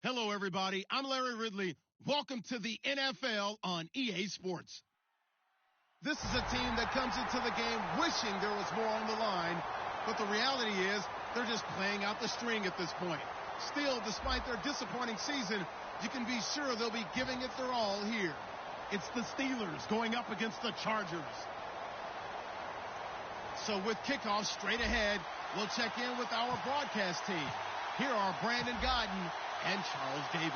Hello, everybody. I'm Larry Ridley. Welcome to the NFL on EA Sports. This is a team that comes into the game wishing there was more on the line, but the reality is they're just playing out the string at this point. Still, despite their disappointing season, you can be sure they'll be giving it their all here. It's the Steelers going up against the Chargers. So with kickoff straight ahead, we'll check in with our broadcast team. Here are Brandon Godden and Charles Davis.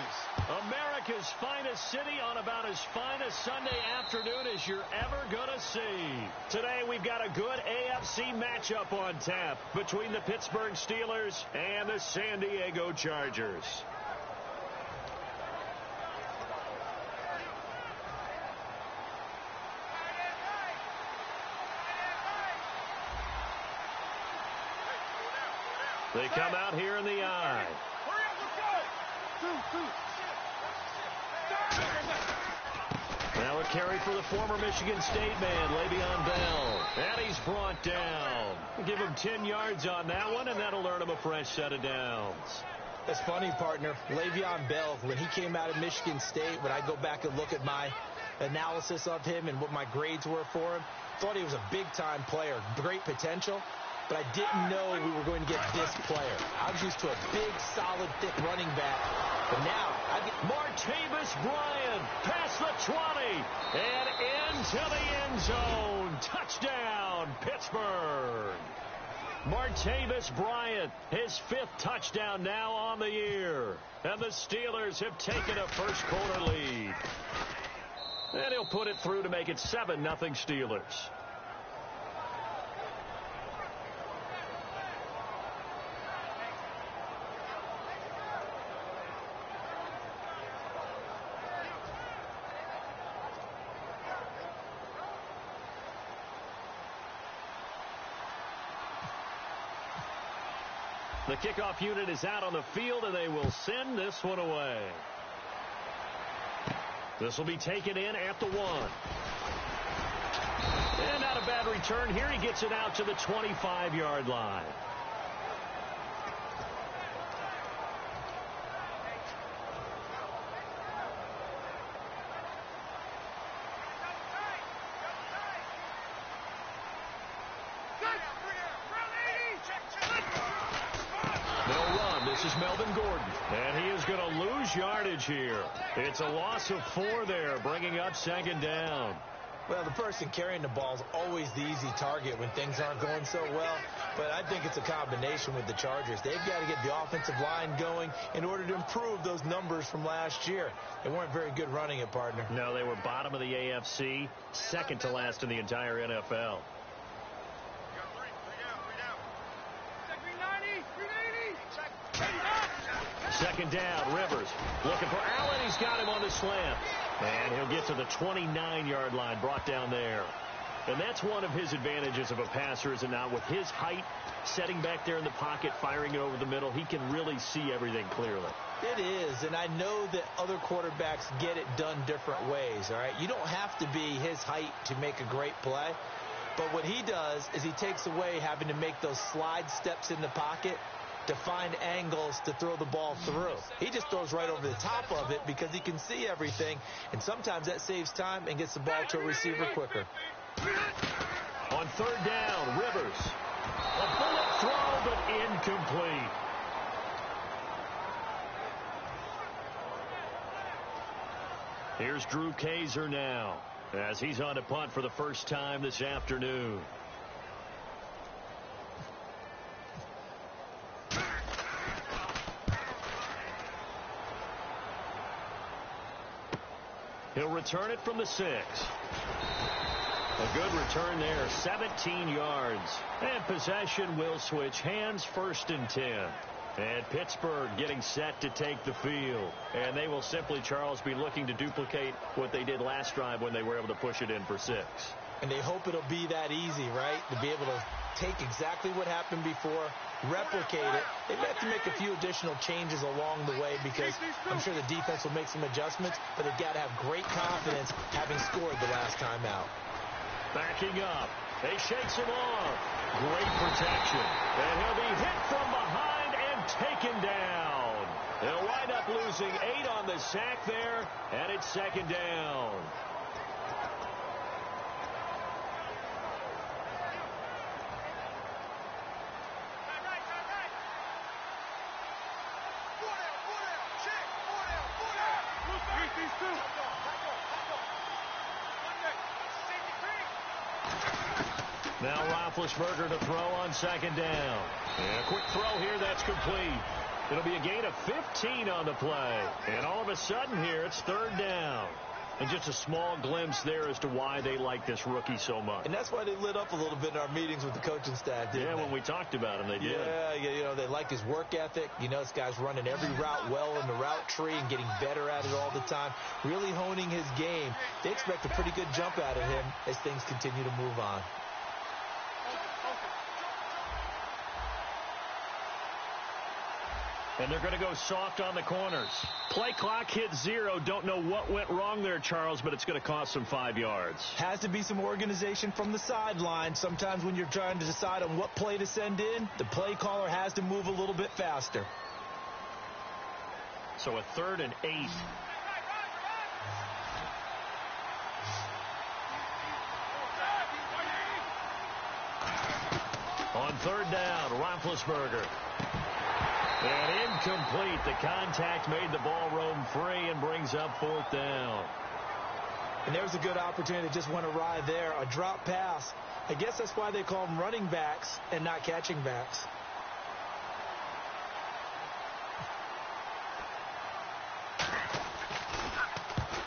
America's finest city on about as fine a Sunday afternoon as you're ever going to see. Today we've got a good AFC matchup on tap between the Pittsburgh Steelers and the San Diego Chargers. They come out here in the eye. Now a carry for the former Michigan State man, Le'Veon Bell. And he's brought down. Give him 10 yards on that one, and that'll earn him a fresh set of downs. That's funny, partner. Le'Veon Bell, when he came out of Michigan State, when I go back and look at my analysis of him and what my grades were for him, thought he was a big-time player, great potential. But I didn't know we were going to get this player. I was used to a big, solid, thick running back. But now, I get Martavis Bryant past the 20 and into the end zone. Touchdown, Pittsburgh. Martavis Bryant, his 5th touchdown now on the year. And the Steelers have taken a first-quarter lead. And he'll put it through to make it 7-0 Steelers. The kickoff unit is out on the field, and they will send this one away. This will be taken in at the 1. And not a bad return here. He gets it out to the 25-yard line. This is Melvin Gordon, and he is going to lose yardage here. It's a loss of 4 there, bringing up 2nd down. Well, the person carrying the ball is always the easy target when things aren't going so well, but I think it's a combination with the Chargers. They've got to get the offensive line going in order to improve those numbers from last year. They weren't very good running it, partner. No, they were bottom of the AFC, second to last in the entire NFL. Second down, Rivers looking for Allen. He's got him on the slant. And he'll get to the 29-yard line, brought down there. And that's one of his advantages of a passer, is it not? With his height, setting back there in the pocket, firing it over the middle, he can really see everything clearly. It is, and I know that other quarterbacks get it done different ways, all right? You don't have to be his height to make a great play. But what he does is he takes away having to make those slide steps in the pocket to find angles to throw the ball through. He just throws right over the top of it because he can see everything, and sometimes that saves time and gets the ball to a receiver quicker. On 3rd down, Rivers. A bullet throw, but incomplete. Here's Drew Kaiser now, as he's on to punt for the first time this afternoon. He'll return it from the 6. A good return there, 17 yards. And possession will switch hands, 1st and 10. And Pittsburgh getting set to take the field. And they will simply, Charles, be looking to duplicate what they did last drive when they were able to push it in for 6. And they hope it'll be that easy, right? To be able to take exactly what happened before, replicate it. They may have to make a few additional changes along the way because I'm sure the defense will make some adjustments, but they've got to have great confidence having scored the last time out. Backing up. He shakes him off. Great protection. And he'll be hit from behind and taken down. They'll wind up losing 8 on the sack there, and it's second down. Now Roethlisberger to throw on second down. And a quick throw here, that's complete. It'll be a gain of 15 on the play. And all of a sudden here, it's third down. And just a small glimpse there as to why they like this rookie so much. And that's why they lit up a little bit in our meetings with the coaching staff, didn't they? When we talked about him, they did. Yeah, you know, they like his work ethic. You know, this guy's running every route well in the route tree and getting better at it all the time, really honing his game. They expect a pretty good jump out of him as things continue to move on. And they're going to go soft on the corners. Play clock hit 0. Don't know what went wrong there, Charles, but it's going to cost them 5 yards. Has to be some organization from the sideline. Sometimes when you're trying to decide on what play to send in, the play caller has to move a little bit faster. So a 3rd and 8. On 3rd down, Roethlisberger. And incomplete. The contact made the ball roam free and brings up 4th down. And there's a good opportunity that just went awry there. A drop pass. I guess that's why they call them running backs and not catching backs.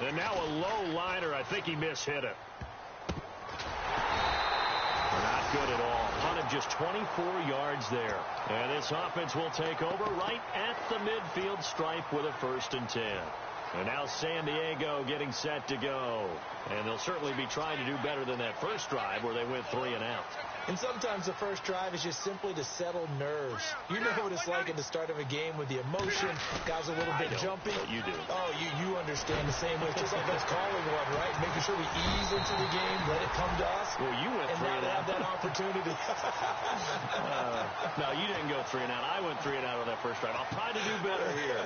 And now a low liner. I think he mishit it. Not good at all. Punt of just 24 yards there. And this offense will take over right at the midfield stripe with a 1st and 10. And now San Diego getting set to go. And they'll certainly be trying to do better than that first drive where they went 3 and out. And sometimes the first drive is just simply to settle nerves. You know what it's like at the start of a game with the emotion. Guys a little bit jumpy. But you do. Oh, you understand the same way. It's just like us calling one, right? Making sure we ease into the game, let it come to us. Well, you went 3 and out. And now they have that opportunity. No, you didn't go 3 and out. I went 3 and out on that first drive. I'll try to do better here.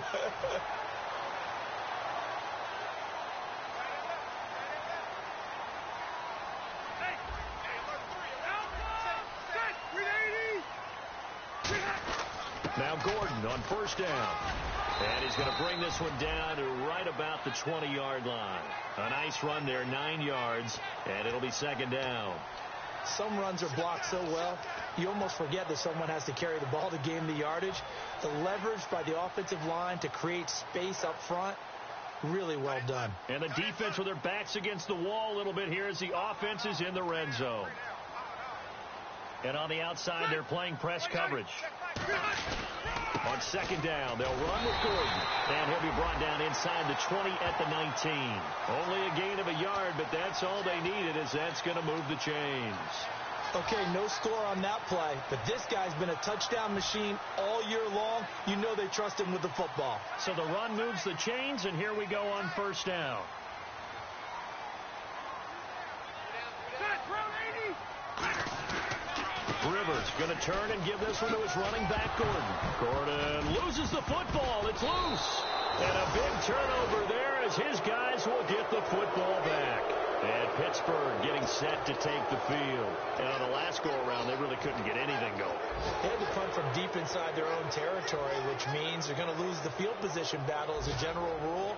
Now Gordon on 1st down. And he's going to bring this one down to right about the 20-yard line. A nice run there, 9 yards, and it'll be 2nd down. Some runs are blocked so well, you almost forget that someone has to carry the ball to gain the yardage. The leverage by the offensive line to create space up front, really well done. And the defense with their backs against the wall a little bit here as the offense is in the red zone. And on the outside, they're playing press coverage. On 2nd down, they'll run with Gordon. And he'll be brought down inside the 20 at the 19. Only a gain of a yard, but that's all they needed, as that's going to move the chains. Okay, no score on that play, but this guy's been a touchdown machine all year long. You know they trust him with the football. So the run moves the chains, and here we go on 1st down. Rivers going to turn and give this one to his running back, Gordon. Gordon loses the football. It's loose. And a big turnover there as his guys will get the football back. And Pittsburgh getting set to take the field. And on the last go-around, they really couldn't get anything going. They had to punt from deep inside their own territory, which means they're going to lose the field position battle as a general rule.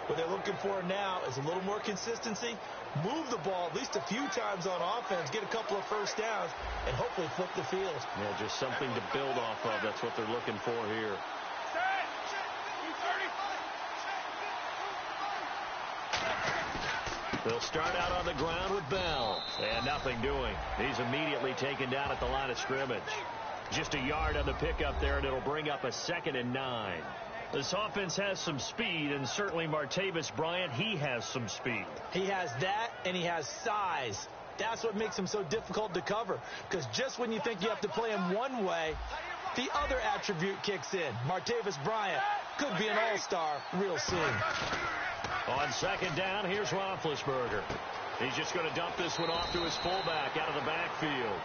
What they're looking for now is a little more consistency, move the ball at least a few times on offense, get a couple of 1st downs, and hopefully flip the field. Yeah, just something to build off of. That's what they're looking for here. They'll start out on the ground with Bell. And nothing doing. He's immediately taken down at the line of scrimmage. Just a yard on the pickup there, and it'll bring up a 2nd and 9. This offense has some speed, and certainly Martavis Bryant, he has some speed. He has that, and he has size. That's what makes him so difficult to cover, because just when you think you have to play him one way, the other attribute kicks in. Martavis Bryant could be an all-star real soon. On 2nd down, here's Roethlisberger. He's just going to dump this one off to his fullback out of the backfield.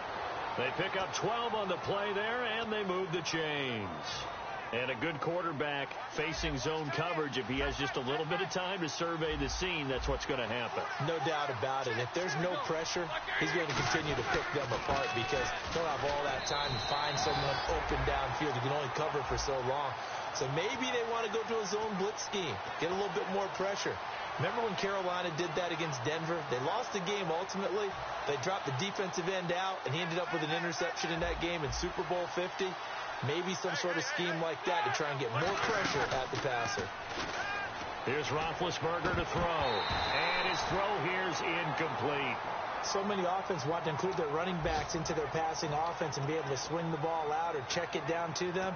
They pick up 12 on the play there, and they move the chains. And a good quarterback facing zone coverage, if he has just a little bit of time to survey the scene, that's what's going to happen. No doubt about it. If there's no pressure, he's going to continue to pick them apart because he'll have all that time to find someone open downfield. He can only cover for so long. So maybe they want to go to a zone blitz scheme, get a little bit more pressure. Remember when Carolina did that against Denver? They lost the game ultimately. They dropped the defensive end out, and he ended up with an interception in that game in Super Bowl 50. Maybe some sort of scheme like that to try and get more pressure at the passer. Here's Roethlisberger to throw. And his throw here's incomplete. So many offenses want to include their running backs into their passing offense and be able to swing the ball out or check it down to them.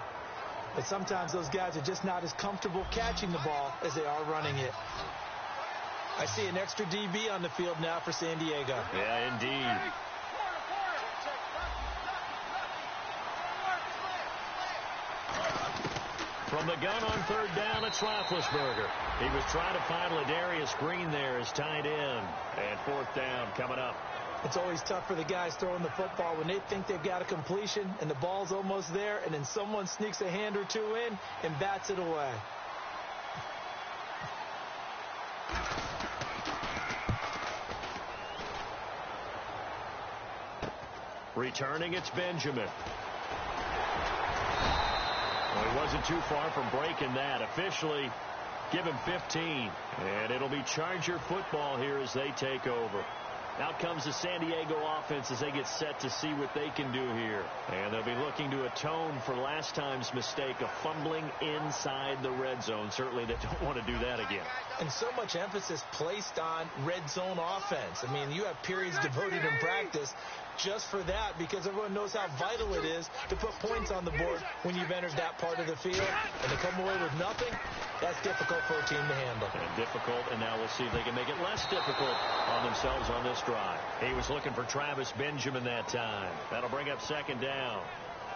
But sometimes those guys are just not as comfortable catching the ball as they are running it. I see an extra DB on the field now for San Diego. Yeah, indeed. From the gun on third down, it's Roethlisberger. He was trying to find Ladarius Green there as tight end. And fourth down coming up. It's always tough for the guys throwing the football when they think they've got a completion and the ball's almost there, and then someone sneaks a hand or two in and bats it away. Returning, it's Benjamin. Well, he wasn't too far from breaking that. Officially, give him 15. And it'll be Charger football here as they take over. Out comes the San Diego offense as they get set to see what they can do here. And they'll be looking to atone for last time's mistake of fumbling inside the red zone. Certainly they don't want to do that again. And so much emphasis placed on red zone offense. I mean, you have periods devoted in practice just for that because everyone knows how vital it is to put points on the board when you've entered that part of the field. And to come away with nothing, that's difficult for a team to handle. And difficult, and now we'll see if they can make it less difficult on themselves on this drive. He was looking for Travis Benjamin that time. That'll bring up second down.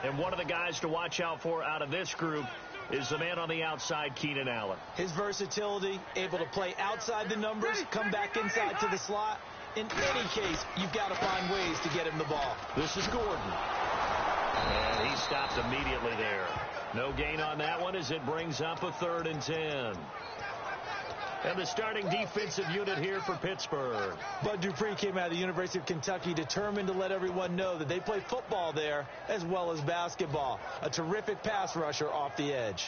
And one of the guys to watch out for out of this group is the man on the outside, Keenan Allen. His versatility, able to play outside the numbers, come back inside to the slot. In any case, you've got to find ways to get him the ball. This is Gordon. And he stops immediately there. No gain on that one as it brings up a 3rd and 10. And the starting defensive unit here for Pittsburgh. Bud Dupree came out of the University of Kentucky determined to let everyone know that they play football there as well as basketball. A terrific pass rusher off the edge.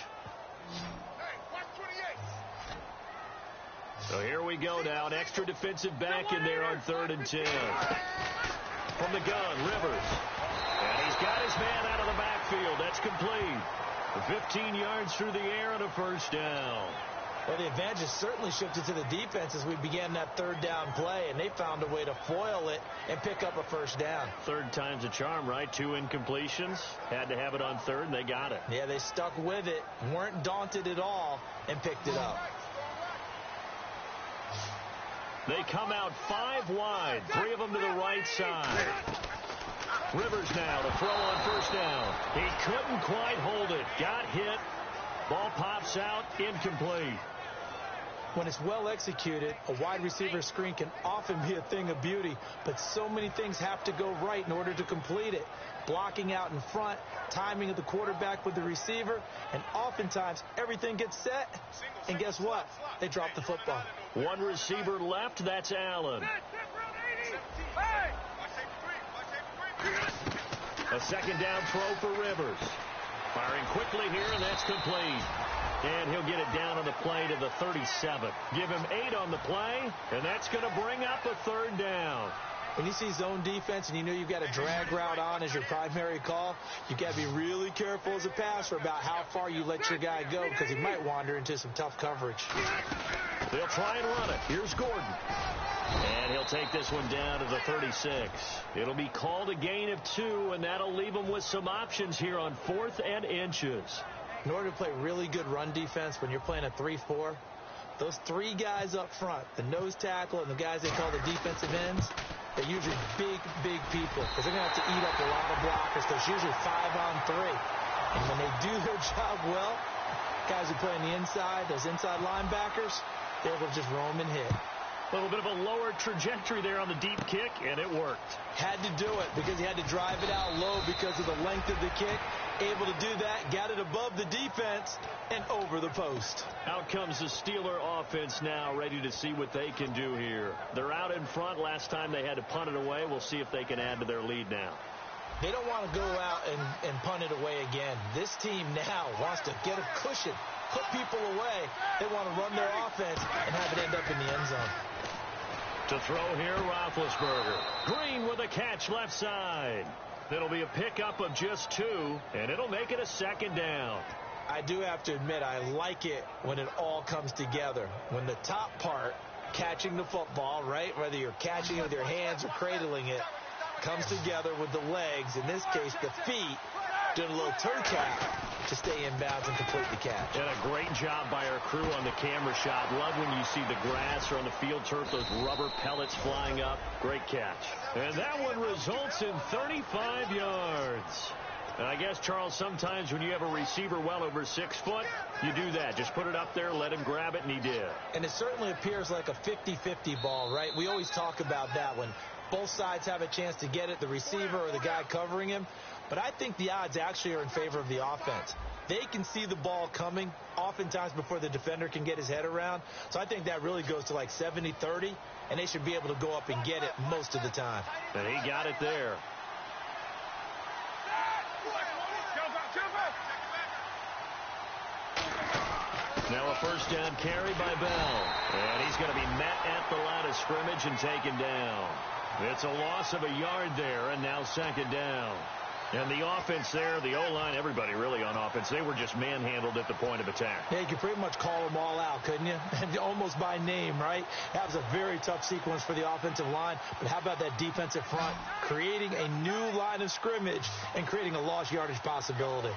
So here we go now. An extra defensive back in there on 3rd and 10. From the gun, Rivers. And he's got his man out of the backfield. That's complete. 15 yards through the air and a first down. Well, the advantage has certainly shifted to the defense as we began that 3rd down play, and they found a way to foil it and pick up a first down. 3rd time's a charm, right? 2 incompletions. Had to have it on 3rd, and they got it. Yeah, they stuck with it, weren't daunted at all, and picked it up. They come out 5 wide, 3 of them to the right side. Rivers now to throw on first down. He couldn't quite hold it. Got hit. Ball pops out, incomplete. When it's well executed, a wide receiver screen can often be a thing of beauty, but so many things have to go right in order to complete it. Blocking out in front, timing of the quarterback with the receiver, and oftentimes everything gets set, and guess what? They drop the football. 1 receiver left, that's Allen. A 2nd down throw for Rivers. Firing quickly here, and that's complete. And he'll get it down on the play to the 37. Give him 8 on the play, and that's going to bring up a 3rd down. When you see zone defense and you know you've got a drag route on as your primary call, you've got to be really careful as a passer about how far you let your guy go because he might wander into some tough coverage. They'll try and run it. Here's Gordon. And he'll take this one down to the 36. It'll be called a gain of 2, and that'll leave them with some options here on 4th and inches. In order to play really good run defense when you're playing a 3-4, those 3 guys up front, the nose tackle and the guys they call the defensive ends, they're usually big people because they're going to have to eat up a lot of blockers. There's usually 5 on 3. And when they do their job well, guys who play on the inside, those inside linebackers, they're able to just roam and hit. A little bit of a lower trajectory there on the deep kick, and it worked. Had to do it because he had to drive it out low because of the length of the kick able to do that, got it above the defense and over the post. Out comes the Steeler offense now, ready to see what they can do here. They're out in front. Last time they had to punt it away. We'll see if they can add to their lead now. They don't want to go out and punt it away again. This team now wants to get a cushion, put people away. They want to run their offense and have it end up in the end zone. To throw here, Roethlisberger. Green with a catch left side. It'll be a pickup of just 2, and it'll make it a second down. I do have to admit, I like it when it all comes together. When the top part, catching the football, right, whether you're catching it with your hands or cradling it, comes together with the legs, in this case the feet, doing a little toe tap to stay in bounds and complete the catch. And a great job by our crew on the camera shot. Love when you see the grass or on the field turf, those rubber pellets flying up. Great catch. And that one results in 35 yards. And I guess, Charles, sometimes when you have a receiver well over 6 foot, you do that. Just put it up there, let him grab it, and he did. And it certainly appears like a 50-50 ball, right? We always talk about that when both sides have a chance to get it, the receiver or the guy covering him. But I think the odds actually are in favor of the offense. They can see the ball coming oftentimes before the defender can get his head around. So I think that really goes to like 70-30, and they should be able to go up and get it most of the time. And he got it there. Now a first down carry by Bell. And he's going to be met at the line of scrimmage and taken down. It's a loss of a yard there, and now second down. And the offense there, the O-line, everybody really on offense, they were just manhandled at the point of attack. Yeah, you could pretty much call them all out, couldn't you? And almost by name, right? That was a very tough sequence for the offensive line. But how about that defensive front creating a new line of scrimmage and creating a lost yardage possibility?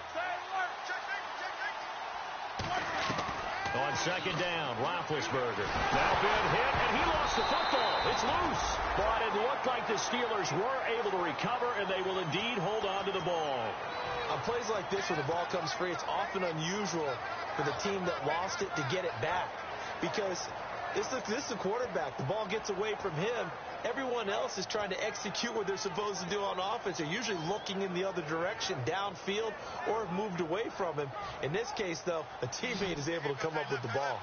On second down, Roethlisberger. Now been hit, and he lost the football. It's loose. But it looked like the Steelers were able to recover, and they will indeed hold on to the ball. On plays like this, when the ball comes free, it's often unusual for the team that lost it to get it back. Because this is the quarterback. The ball gets away from him. Everyone else is trying to execute what they're supposed to do on offense. They're usually looking in the other direction, downfield, or have moved away from him. In this case, though, a teammate is able to come up with the ball.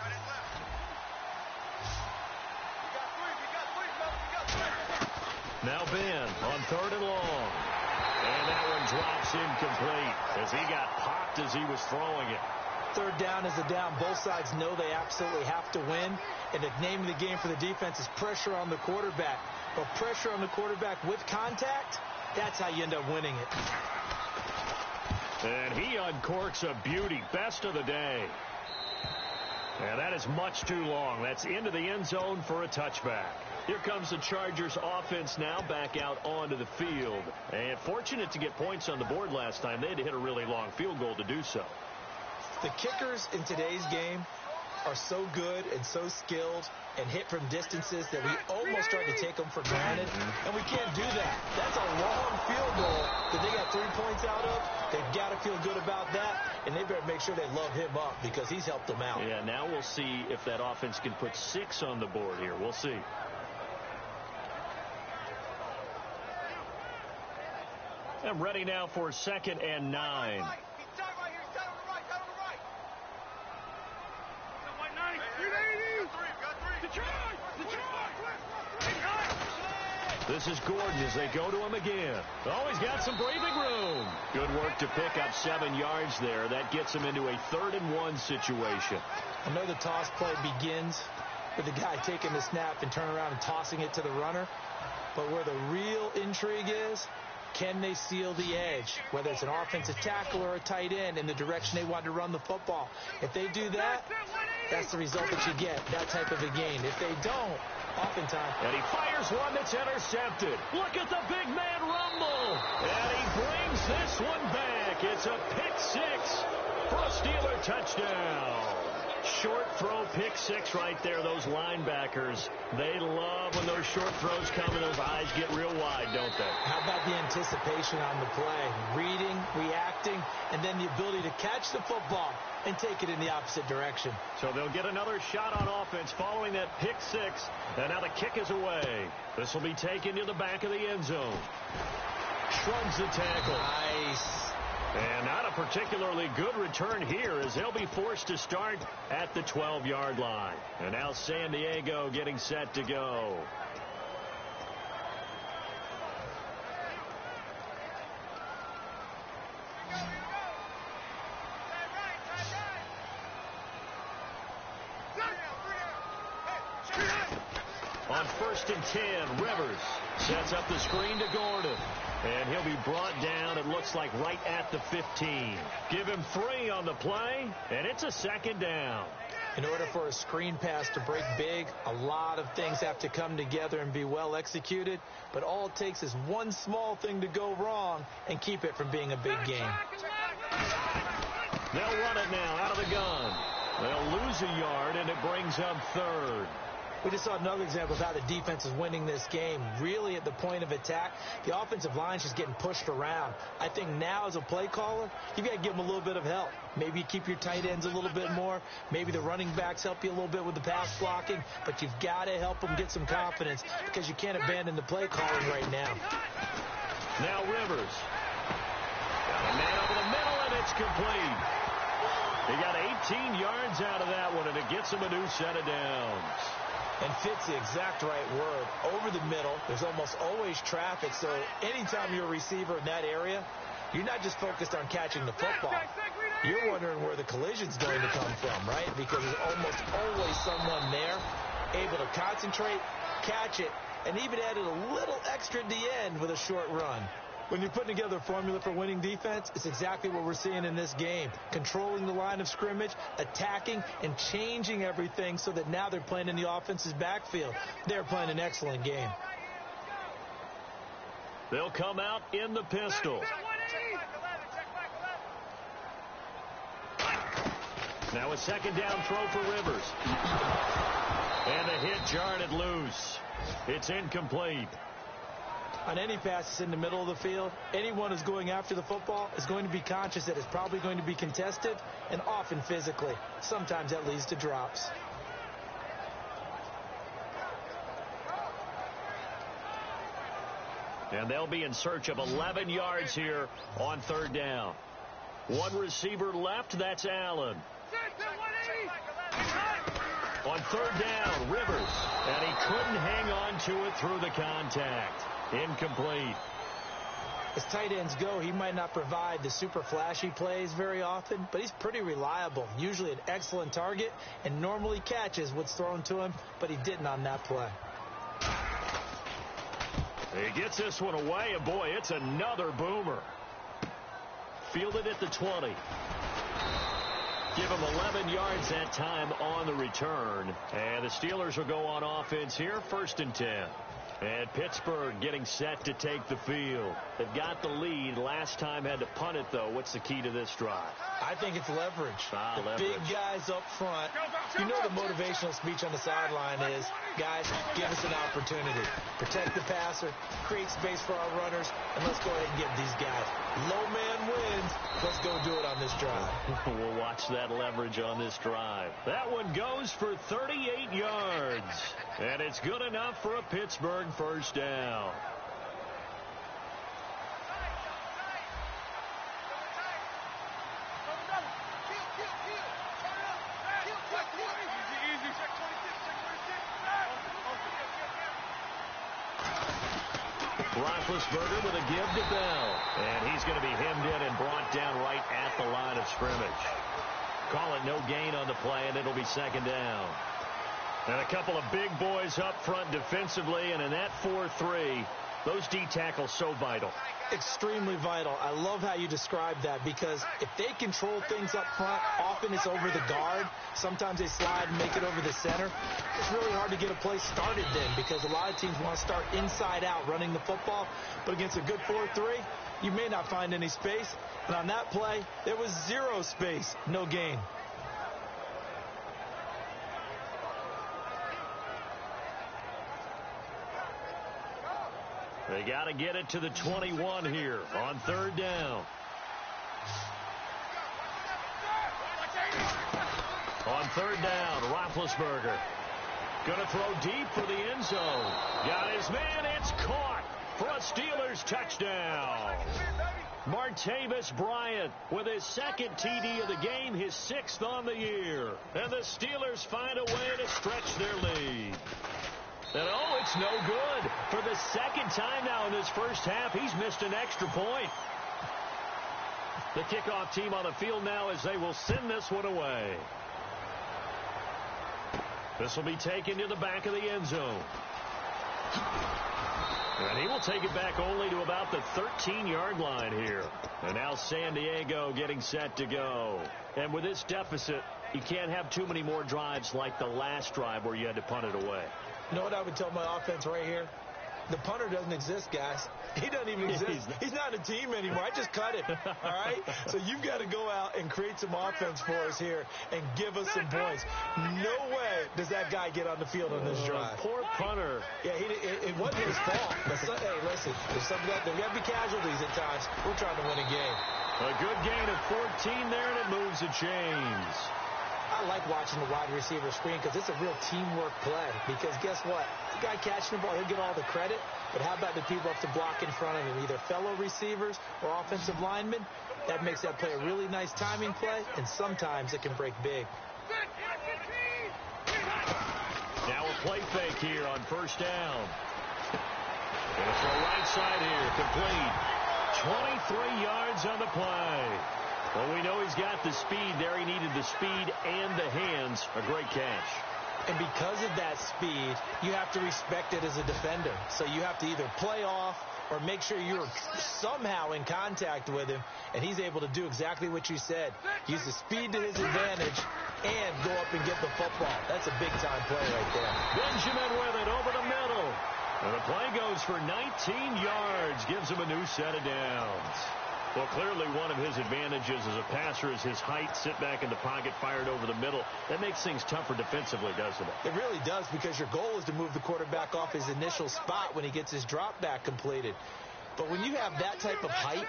Now Ben on 3rd and long. And that one drops incomplete as he got popped as he was throwing it. Third down is a down. Both sides know they absolutely have to win. And the name of the game for the defense is pressure on the quarterback. But pressure on the quarterback with contact, that's how you end up winning it. And he uncorks a beauty. Best of the day. And that is much too long. That's into the end zone for a touchback. Here comes the Chargers offense now back out onto the field. And fortunate to get points on the board last time. They had to hit a really long field goal to do so. The kickers in today's game are so good and so skilled and hit from distances that we almost start to take them for granted, and we can't do that. That's a long field goal that they got 3 points out of. They've got to feel good about that, and they better make sure they love him up because he's helped them out. Yeah, now we'll see if that offense can put 6 on the board here. We'll see. I'm ready now for 2nd and 9. This is Gordon as they go to him again. Oh, he's got some breathing room. Good work to pick up 7 yards there. That gets him into a 3rd and 1 situation. I know the toss play begins with the guy taking the snap and turning around and tossing it to the runner. But where the real intrigue is, can they seal the edge, whether it's an offensive tackle or a tight end, in the direction they want to run the football? If they do that, that's the result that you get, that type of a gain. If they don't, oftentimes. And he fires one that's intercepted. Look at the big man rumble. And he brings this one back. It's a pick 6 for a Steeler touchdown. Short throw, pick 6 right there. Those linebackers, they love when those short throws come and those eyes get real wide, don't they? How about the anticipation on the play? Reading, reacting, and then the ability to catch the football and take it in the opposite direction. So they'll get another shot on offense following that pick 6. And now the kick is away. This will be taken to the back of the end zone. Shrugs the tackle. Nice. And not a particularly good return here as they'll be forced to start at the 12-yard line. And now San Diego getting set to go. On 1st and 10, Rivers sets up the screen to Gordon. And he'll be brought down, it looks like, right at the 15. Give him 3 on the play, and it's a 2nd down. In order for a screen pass to break big, a lot of things have to come together and be well executed. But all it takes is one small thing to go wrong and keep it from being a big game. They'll run it now out of the gun. They'll lose a yard, and it brings up 3rd. We just saw another example of how the defense is winning this game. Really at the point of attack, the offensive line is just getting pushed around. I think now as a play caller, you've got to give them a little bit of help. Maybe you keep your tight ends a little bit more. Maybe the running backs help you a little bit with the pass blocking. But you've got to help them get some confidence because you can't abandon the play calling right now. Now Rivers. Got a man over the middle, and it's complete. He got 18 yards out of that one, and it gets him a new set of downs. And fits the exact right word. Over the middle, there's almost always traffic, so anytime you're a receiver in that area, you're not just focused on catching the football. You're wondering where the collision's going to come from, right? Because there's almost always someone there able to concentrate, catch it, and even added a little extra at the end with a short run. When you're putting together a formula for winning defense, it's exactly what we're seeing in this game. Controlling the line of scrimmage, attacking, and changing everything so that now they're playing in the offense's backfield. They're playing an excellent game. They'll come out in the pistol. Now a 2nd down throw for Rivers. And a hit jarred it loose. It's incomplete. On any pass that's in the middle of the field, anyone who's going after the football is going to be conscious that it's probably going to be contested and often physically. Sometimes that leads to drops. And they'll be in search of 11 yards here on 3rd down. One receiver left, that's Allen. On 3rd down, Rivers. And he couldn't hang on to it through the contact. Incomplete. As tight ends go, he might not provide the super flashy plays very often, but he's pretty reliable. Usually an excellent target and normally catches what's thrown to him, but he didn't on that play. He gets this one away, and boy, it's another boomer. Fielded at the 20. Give him 11 yards that time on the return. And the Steelers will go on offense here, 1st and 10. And Pittsburgh getting set to take the field. They've got the lead. Last time had to punt it, though. What's the key to this drive? I think it's leverage. Leverage. Big guys up front. You know the motivational speech on the sideline is, guys, give us an opportunity. Protect the passer, create space for our runners, and let's go ahead and get these guys. Low man wins. Let's go do it on this drive. We'll watch that leverage on this drive. That one goes for 38 yards. And it's good enough for a Pittsburgh 1st down. Roethlisberger with a give to Bell. And he's going to be hemmed in and brought down right at the line of scrimmage. Call it no gain on the play, and it'll be 2nd down. And a couple of big boys up front defensively, and in that 4-3, those D tackles so vital. Extremely vital. I love how you describe that because if they control things up front, often it's over the guard. Sometimes they slide and make it over the center. It's really hard to get a play started then because a lot of teams want to start inside out running the football. But against a good 4-3, you may not find any space. And on that play, there was 0 space, no gain. They got to get it to the 21 here on 3rd down. On 3rd down, Roethlisberger. Going to throw deep for the end zone. Got his man. It's caught for a Steelers touchdown. Martavis Bryant with his second TD of the game, his 6th on the year. And the Steelers find a way to stretch their lead. And oh, it's no good. For the second time now in this first half, he's missed an extra point. The kickoff team on the field now as they will send this one away. This will be taken to the back of the end zone. And he will take it back only to about the 13-yard line here. And now San Diego getting set to go. And with this deficit, you can't have too many more drives like the last drive where you had to punt it away. You know what I would tell my offense right here? The punter doesn't exist, guys. He doesn't even exist. He's not a team anymore. I just cut him, all right? So you've got to go out and create some offense for us here and give us some points. No way does that guy get on the field on this drive. Poor punter. Yeah, it wasn't his fault. But hey, listen, there's got to be casualties at times. We're trying to win a game. A good gain of 14 there, and it moves the chains. I like watching the wide receiver screen because it's a real teamwork play. Because guess what? The guy catching the ball, he'll get all the credit. But how about the people up to block in front of him, either fellow receivers or offensive linemen? That makes that play a really nice timing play, and sometimes it can break big. Now a play fake here on first down. And it's the right side here, complete. 23 yards on the play. Well, we know he's got the speed there. He needed the speed and the hands. A great catch. And because of that speed, you have to respect it as a defender. So you have to either play off or make sure you're somehow in contact with him, and he's able to do exactly what you said. Use the speed to his advantage and go up and get the football. That's a big-time play right there. Benjamin with it over the middle. And the play goes for 19 yards. Gives him a new set of downs. Well, clearly one of his advantages as a passer is his height. Sit back in the pocket, fired over the middle. That makes things tougher defensively, doesn't it? It really does, because your goal is to move the quarterback off his initial spot when he gets his drop back completed. But when you have that type of height,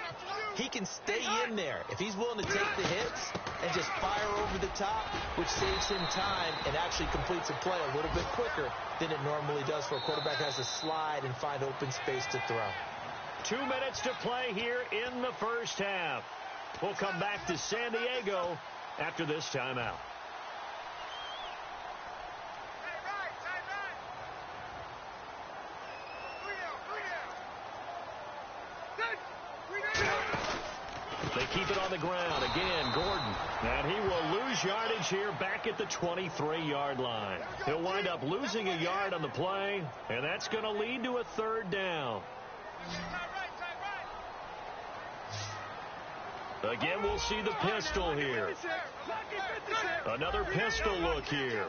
he can stay in there if he's willing to take the hits and just fire over the top, which saves him time and actually completes a play a little bit quicker than it normally does for a quarterback who has to slide and find open space to throw. 2 minutes to play here in the first half. We'll come back to San Diego after this timeout. They keep it on the ground. Again, Gordon. And he will lose yardage here back at the 23-yard line. He'll wind up losing a yard on the play, and that's going to lead to a third down. Again, we'll see the pistol here. Another pistol look here.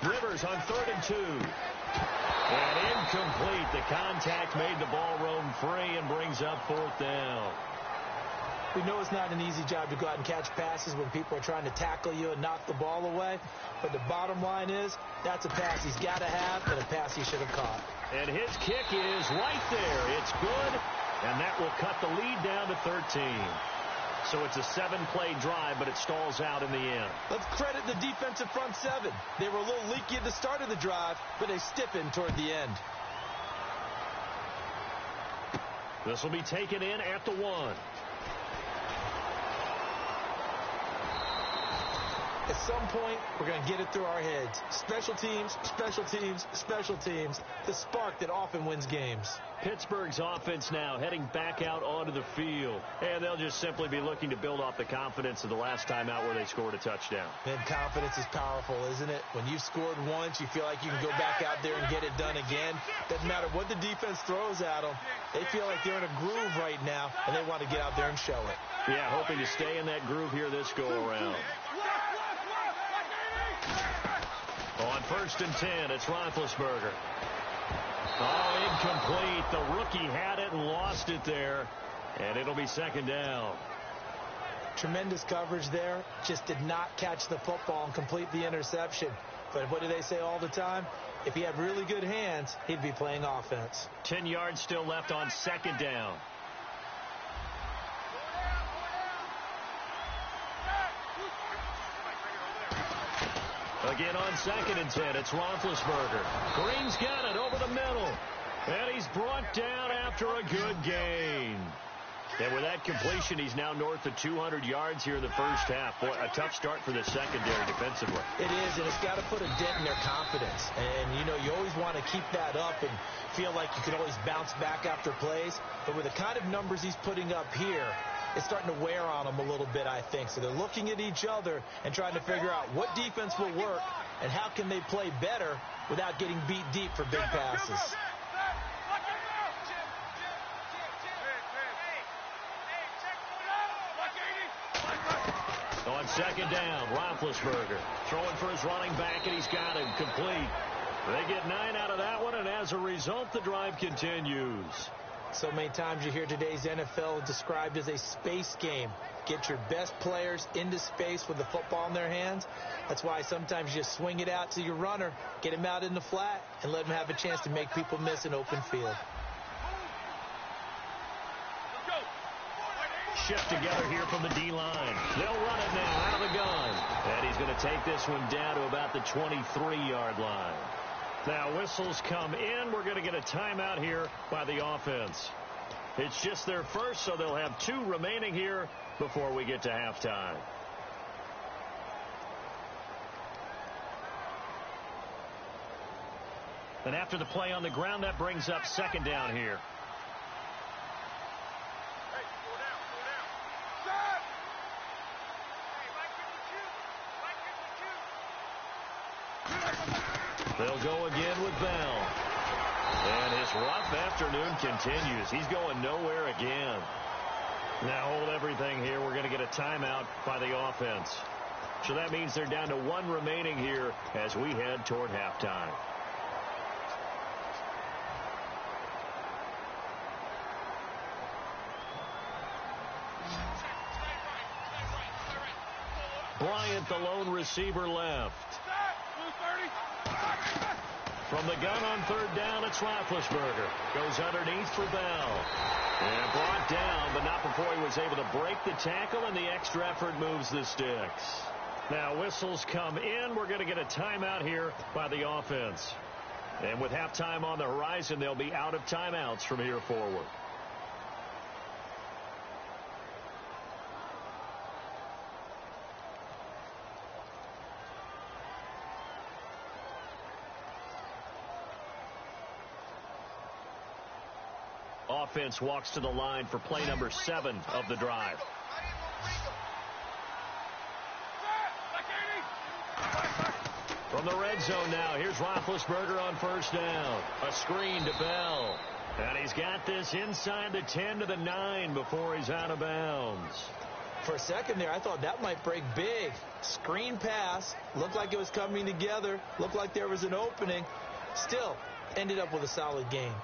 Rivers on 3rd and 2. And incomplete. The contact made the ball roam free and brings up 4th down. We know it's not an easy job to go out and catch passes when people are trying to tackle you and knock the ball away. But the bottom line is, that's a pass he's got to have and a pass he should have caught. And his kick is right there. It's good. And that will cut the lead down to 13. So it's a 7-play drive, but it stalls out in the end. Let's credit the defensive front 7. They were a little leaky at the start of the drive, but they stiffened toward the end. This will be taken in at the 1. At some point, we're going to get it through our heads. Special teams, special teams, special teams. The spark that often wins games. Pittsburgh's offense now heading back out onto the field. And they'll just simply be looking to build off the confidence of the last time out where they scored a touchdown. And confidence is powerful, isn't it? When you've scored once, you feel like you can go back out there and get it done again. Doesn't matter what the defense throws at them. They feel like they're in a groove right now, and they want to get out there and show it. Yeah, hoping to stay in that groove here this go-around. On 1st and 10, it's Roethlisberger. Oh, incomplete. The rookie had it and lost it there. And it'll be 2nd down. Tremendous coverage there. Just did not catch the football and complete the interception. But what do they say all the time? If he had really good hands, he'd be playing offense. 10 yards still left on 2nd down. Again on 2nd and 10, it's Roethlisberger. Green's got it over the middle. And he's brought down after a good gain. And with that completion, he's now north of 200 yards here in the first half. Boy, a tough start for the secondary defensively. It is, and it's got to put a dent in their confidence. And, you know, you always want to keep that up and feel like you can always bounce back after plays. But with the kind of numbers he's putting up here, it's starting to wear on them a little bit, I think. So they're looking at each other and trying to figure out what defense will work and how can they play better without getting beat deep for big passes. On second down, Roethlisberger throwing for his running back, and he's got him complete. They get 9 out of that one, and as a result, the drive continues. So many times you hear today's NFL described as a space game. Get your best players into space with the football in their hands. That's why sometimes you just swing it out to your runner, get him out in the flat, and let him have a chance to make people miss an open field. Shift together here from the D-line. They'll run it now out of the gun. And he's going to take this one down to about the 23-yard line. Now whistles come in. We're going to get a timeout here by the offense. It's just their first, so they'll have 2 remaining here before we get to halftime. And after the play on the ground, that brings up second down here. They'll go again with Bell. And his rough afternoon continues. He's going nowhere again. Now hold everything here. We're going to get a timeout by the offense. So that means they're down to 1 remaining here as we head toward halftime. Bryant, the lone receiver, left. From the gun on third down, it's Roethlisberger. Goes underneath for Bell. And brought down, but not before he was able to break the tackle, and the extra effort moves the sticks. Now whistles come in. We're going to get a timeout here by the offense. And with halftime on the horizon, they'll be out of timeouts from here forward. Offense walks to the line for play number 7 of the drive. From the red zone now, here's Roethlisberger on first down. A screen to Bell. And he's got this inside the 10 to the 9 before he's out of bounds. For a second there, I thought that might break big. Screen pass. Looked like it was coming together. Looked like there was an opening. Still, ended up with a solid game.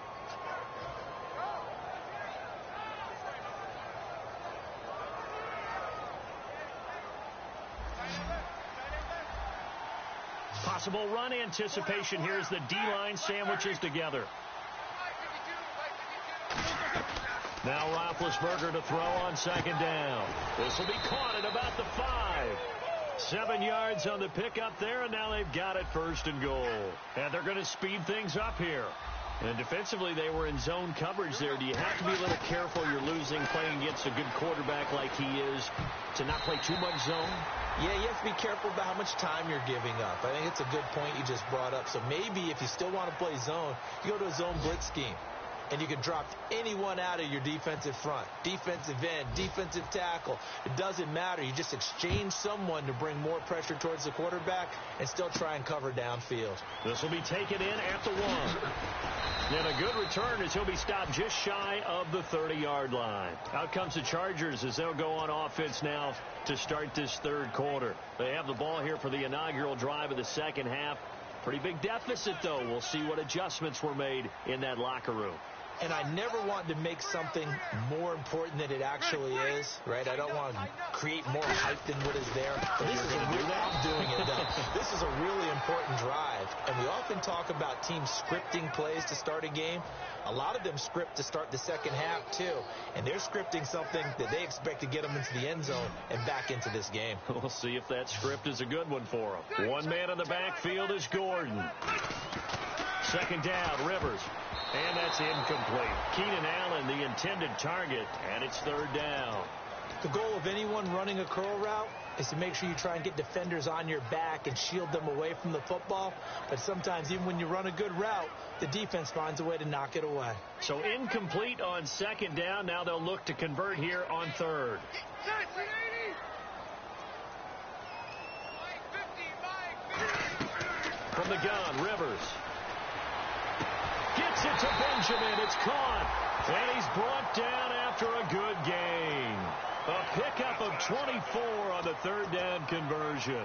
Possible run anticipation here as the D-line sandwiches together. Now Roethlisberger to throw on second down. This will be caught at about the 5. 7 yards on the pickup there, and now they've got it first and goal. And they're going to speed things up here. And defensively, they were in zone coverage there. Do you have to be a little careful? You're losing playing against a good quarterback like he is to not play too much zone? Yeah, you have to be careful about how much time you're giving up. I think it's a good point you just brought up. So maybe if you still want to play zone, you go to a zone blitz scheme. And you can drop anyone out of your defensive front, defensive end, defensive tackle. It doesn't matter. You just exchange someone to bring more pressure towards the quarterback and still try and cover downfield. This will be taken in at the 1. And a good return as he'll be stopped just shy of the 30-yard line. Out comes the Chargers as they'll go on offense now to start this third quarter. They have the ball here for the inaugural drive of the second half. Pretty big deficit, though. We'll see what adjustments were made in that locker room. And I never want to make something more important than it actually is, right? I don't want to create more hype than what is there. But this is I'm doing it, though. This is a really important drive. And we often talk about teams scripting plays to start a game. A lot of them script to start the second half, too. And they're scripting something that they expect to get them into the end zone and back into this game. We'll see if that script is a good one for them. One man in the backfield is Gordon. Second down, Rivers. And that's incomplete. Keenan Allen, the intended target, and it's third down. The goal of anyone running a curl route is to make sure you try and get defenders on your back and shield them away from the football. But sometimes, even when you run a good route, the defense finds a way to knock it away. So incomplete on second down. Now they'll look to convert here on third. From the gun, Rivers. Gets it to Benjamin. It's caught. And he's brought down after a good gain. A pickup of 24 on the third down conversion.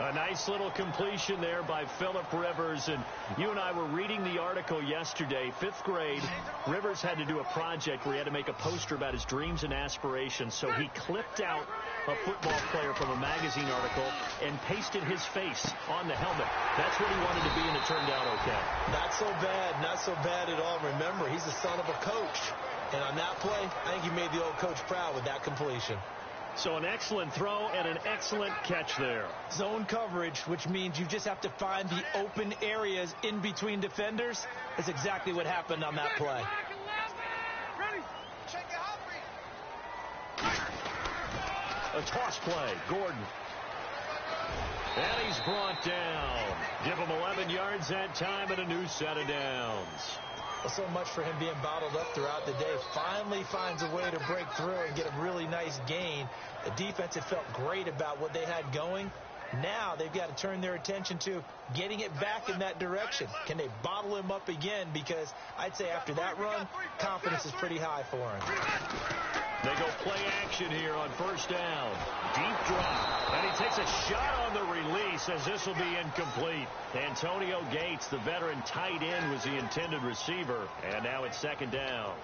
A nice little completion there by Phillip Rivers. And you and I were reading the article yesterday, 5th grade. Rivers had to do a project where he had to make a poster about his dreams and aspirations. So he clipped out a football player from a magazine article and pasted his face on the helmet. That's what he wanted to be, and it turned out okay. Not so bad. Not so bad at all. Remember, he's the son of a coach. And on that play, I think he made the old coach proud with that completion. So an excellent throw and an excellent catch there. Zone coverage, which means you just have to find the open areas in between defenders. That's exactly what happened on that play. A toss play, Gordon. And he's brought down. Give him 11 yards that time and a new set of downs. Well, so much for him being bottled up throughout the day. Finally finds a way to break through and get a really nice gain. The defense had felt great about what they had going. Now they've got to turn their attention to getting it back in that direction. Can they bottle him up again? Because I'd say after that run, confidence is pretty high for him. They go play action here on first down. Deep drop. And he takes a shot on the release as this will be incomplete. Antonio Gates, the veteran tight end, was the intended receiver. And now it's second down.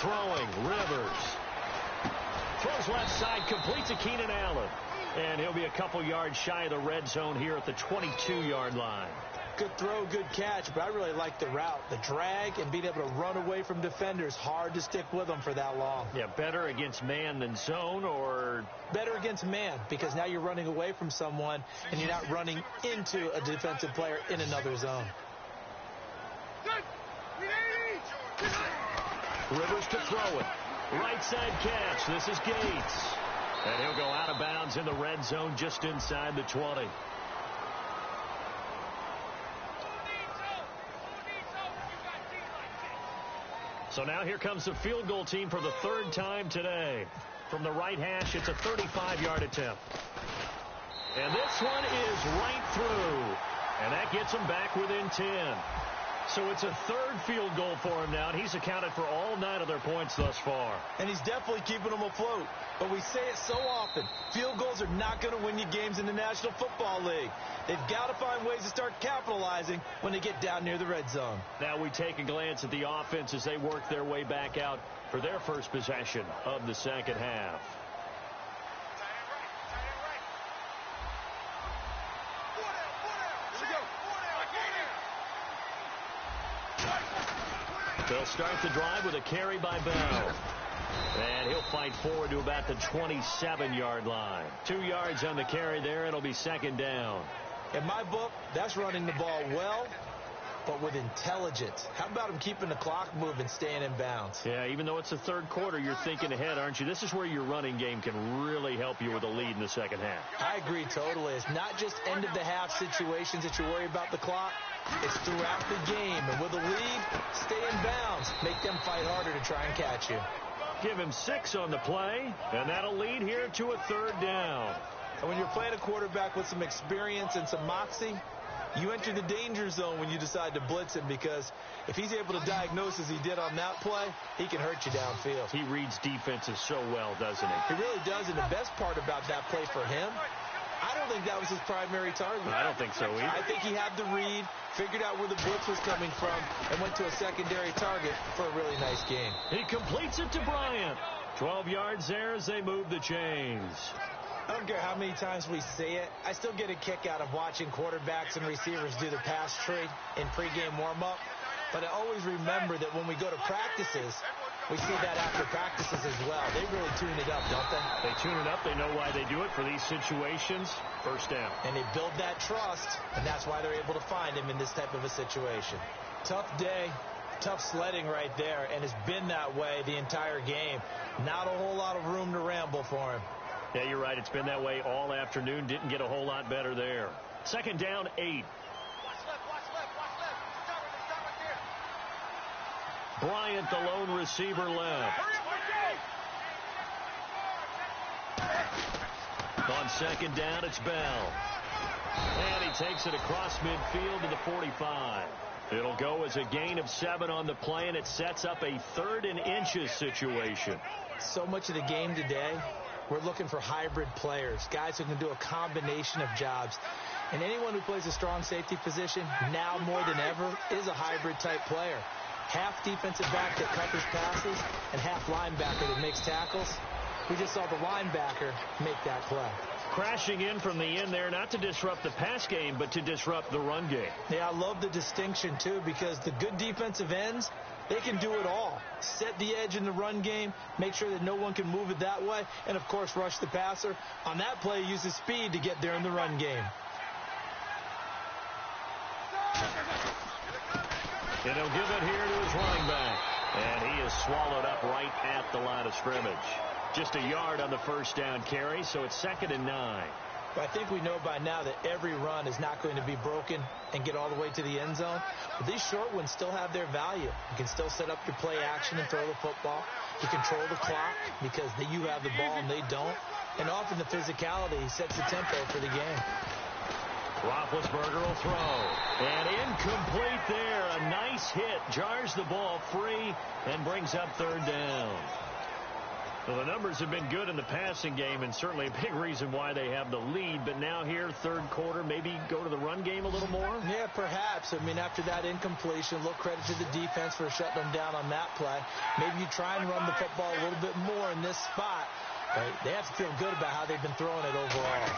Throwing, Rivers. Throws left side, completes to Keenan Allen. And he'll be a couple yards shy of the red zone here at the 22-yard line. Good throw, good catch, but I really like the route. The drag and being able to run away from defenders, hard to stick with them for that long. Yeah, better against man than zone, or? Better against man, because now you're running away from someone and you're not running into a defensive player in another zone. Rivers to throw it. Right side catch. This is Gates. And he'll go out of bounds in the red zone just inside the 20. So now here comes the field goal team for the third time today. From the right hash, it's a 35-yard attempt. And this one is right through. And that gets him back within 10. So it's a third field goal for him now, and he's accounted for all 9 of their points thus far. And he's definitely keeping them afloat. But we say it so often, field goals are not going to win you games in the National Football League. They've got to find ways to start capitalizing when they get down near the red zone. Now we take a glance at the offense as they work their way back out for their first possession of the second half. They'll start the drive with a carry by Bell. And he'll fight forward to about the 27-yard line. 2 yards on the carry there. It'll be second down. In my book, that's running the ball well, but with intelligence. How about him keeping the clock moving, staying in bounds? Yeah, even though it's the third quarter, you're thinking ahead, aren't you? This is where your running game can really help you with a lead in the second half. I agree totally. It's not just end-of-the-half situations that you worry about the clock. It's throughout the game. And with a lead, stay in bounds. Make them fight harder to try and catch you. Give him 6 on the play, and that'll lead here to a third down. And when you're playing a quarterback with some experience and some moxie, you enter the danger zone when you decide to blitz him, because if he's able to diagnose as he did on that play, he can hurt you downfield. He reads defenses so well, doesn't he? He really does, and the best part about that play for him, I don't think that was his primary target. I don't think so either. I think he had the read, figured out where the blitz was coming from, and went to a secondary target for a really nice gain. He completes it to Bryant. 12 yards there as they move the chains. I don't care how many times we see it. I still get a kick out of watching quarterbacks and receivers do the pass tree in pregame warm-up. But I always remember that when we go to practices, we see that after practices as well. They really tune it up, don't they? They tune it up. They know why they do it for these situations. First down. And they build that trust, and that's why they're able to find him in this type of a situation. Tough day, tough sledding right there, and it's been that way the entire game. Not a whole lot of room to ramble for him. Yeah, you're right. It's been that way all afternoon. Didn't get a whole lot better there. Second down, 8. Bryant, the lone receiver, left. On second down, it's Bell. And he takes it across midfield to the 45. It'll go as a gain of 7 on the play, and it sets up a 3rd and inches situation. So much of the game today, we're looking for hybrid players, guys who can do a combination of jobs. And anyone who plays a strong safety position, now more than ever, is a hybrid type player. Half defensive back that covers passes and half linebacker that makes tackles. We just saw the linebacker make that play. Crashing in from the end there, not to disrupt the pass game, but to disrupt the run game. Yeah, I love the distinction, too, because the good defensive ends, they can do it all. Set the edge in the run game, make sure that no one can move it that way, and, of course, rush the passer. On that play, use his speed to get there in the run game. And he'll give it here to his running back. And he is swallowed up right at the line of scrimmage. Just a yard on the first down carry, so it's 2nd and 9. But I think we know by now that every run is not going to be broken and get all the way to the end zone. But these short ones still have their value. You can still set up your play action and throw the football. You control the clock because you have the ball and they don't. And often the physicality sets the tempo for the game. Roethlisberger will throw. And incomplete there. A nice hit. Jars the ball free and brings up 3rd down. Well, the numbers have been good in the passing game and certainly a big reason why they have the lead. But now here, third quarter, maybe go to the run game a little more? Yeah, perhaps. I mean, after that incompletion, a little credit to the defense for shutting them down on that play. Maybe you try and run the football a little bit more in this spot. Right? They have to feel good about how they've been throwing it overall.